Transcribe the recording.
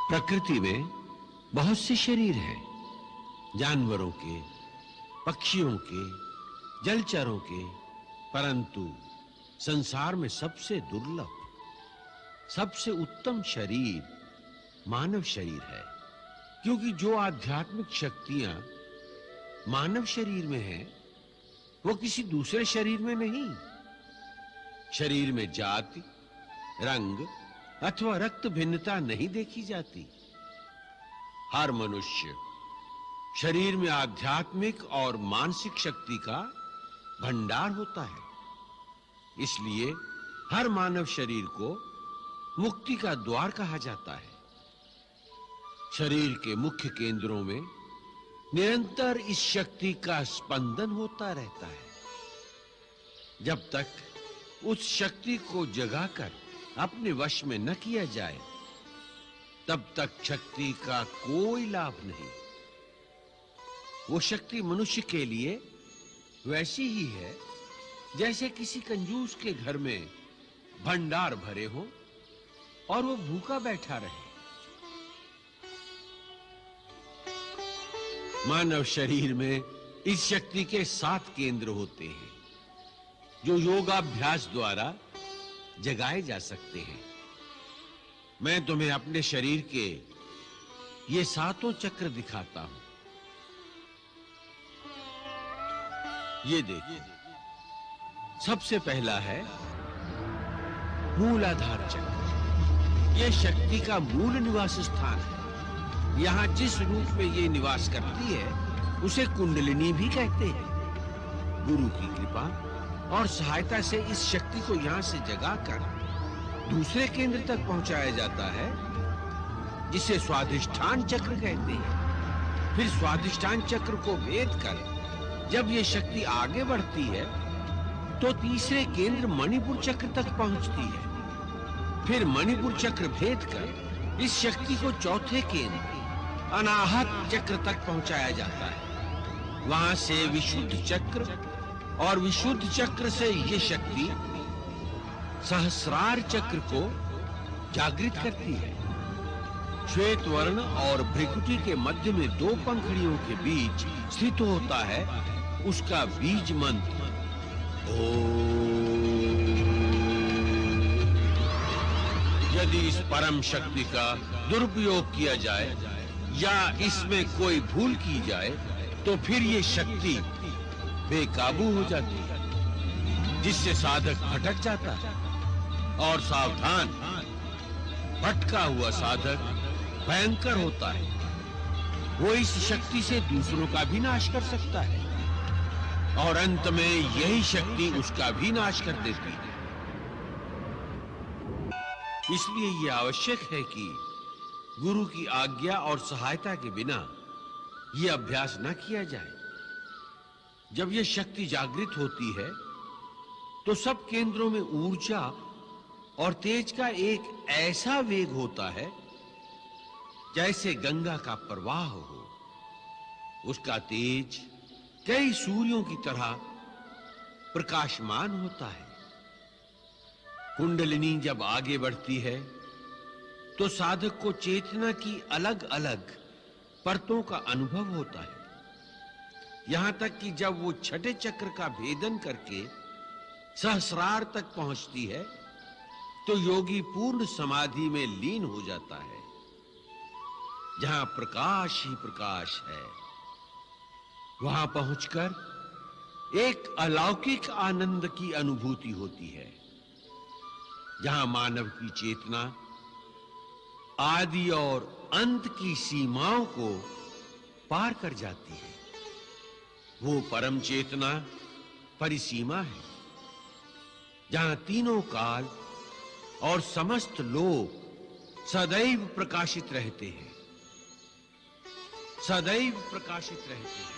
प्रकृति में बहुत से शरीर हैं, जानवरों के, पक्षियों के, जलचरों के, परंतु संसार में सबसे दुर्लभ, सबसे उत्तम शरीर मानव शरीर है। क्योंकि जो आध्यात्मिक शक्तियां मानव शरीर में हैं, वो किसी दूसरे शरीर में नहीं। शरीर में जाति, रंग अथवा रक्त भिन्नता नहीं देखी जाती। हर मनुष्य शरीर में आध्यात्मिक और मानसिक शक्ति का भंडार होता है। इसलिए हर मानव शरीर को मुक्ति का द्वार कहा जाता है। शरीर के मुख्य केंद्रों में निरंतर इस शक्ति का स्पंदन होता रहता है। जब तक उस शक्ति को जगाकर अपने वश में न किया जाए, तब तक शक्ति का कोई लाभ नहीं। वो शक्ति मनुष्य के लिए वैसी ही है जैसे किसी कंजूस के घर में भंडार भरे हो और वो भूखा बैठा रहे। मानव शरीर में इस शक्ति के 7 केंद्र होते हैं, जो योगाभ्यास द्वारा जगाए जा सकते हैं। मैं तुम्हें अपने शरीर के ये 7 चक्र दिखाता हूं। ये देखिए, सबसे पहला है मूलाधार चक्र। यह शक्ति का मूल निवास स्थान है। यहां जिस रूप में ये निवास करती है, उसे कुंडलिनी भी कहते हैं। गुरु की कृपा और सहायता से इस शक्ति को यहां से जगाकर दूसरे केंद्र तक पहुंचाया जाता है, जिसे स्वाधिष्ठान चक्र कहते हैं। फिर स्वाधिष्ठान चक्र को भेद कर जब ये शक्ति आगे बढ़ती है, तो तीसरे केंद्र मणिपुर चक्र तक पहुंचती है। फिर मणिपुर चक्र भेद कर इस शक्ति को चौथे केंद्र अनाहत चक्र तक पहुंचाया जाता है। वहां से विशुद्ध चक्र, और विशुद्ध चक्र से ये शक्ति सहस्रार चक्र को जागृत करती है। श्वेत वर्ण और भ्रिकुटी के मध्य में 2 पंखुड़ियों के बीच स्थित होता है उसका बीज मंत्र ओम। यदि इस परम शक्ति का दुरुपयोग किया जाए या इसमें कोई भूल की जाए, तो फिर ये शक्ति बेकाबू हो जाती है, जिससे साधक भटक जाता है। और सावधान, भटका हुआ साधक भयंकर होता है। वो इस शक्ति से दूसरों का भी नाश कर सकता है, और अंत में यही शक्ति उसका भी नाश कर देती है। इसलिए यह आवश्यक है कि गुरु की आज्ञा और सहायता के बिना यह अभ्यास न किया जाए। जब यह शक्ति जागृत होती है, तो सब केंद्रों में ऊर्जा और तेज का एक ऐसा वेग होता है जैसे गंगा का प्रवाह हो। उसका तेज कई सूर्यों की तरह प्रकाशमान होता है। कुंडलिनी जब आगे बढ़ती है, तो साधक को चेतना की अलग-अलग परतों का अनुभव होता है। यहां तक कि जब वो छठे चक्र का भेदन करके सहस्रार तक पहुंचती है, तो योगी पूर्ण समाधि में लीन हो जाता है, जहां प्रकाश ही प्रकाश है। वहां पहुंचकर एक अलौकिक आनंद की अनुभूति होती है, जहां मानव की चेतना आदि और अंत की सीमाओं को पार कर जाती है। वो परम चेतना परिसीमा है, जहां तीनों काल और समस्त लोक सदैव प्रकाशित रहते हैं, सदैव प्रकाशित रहते हैं।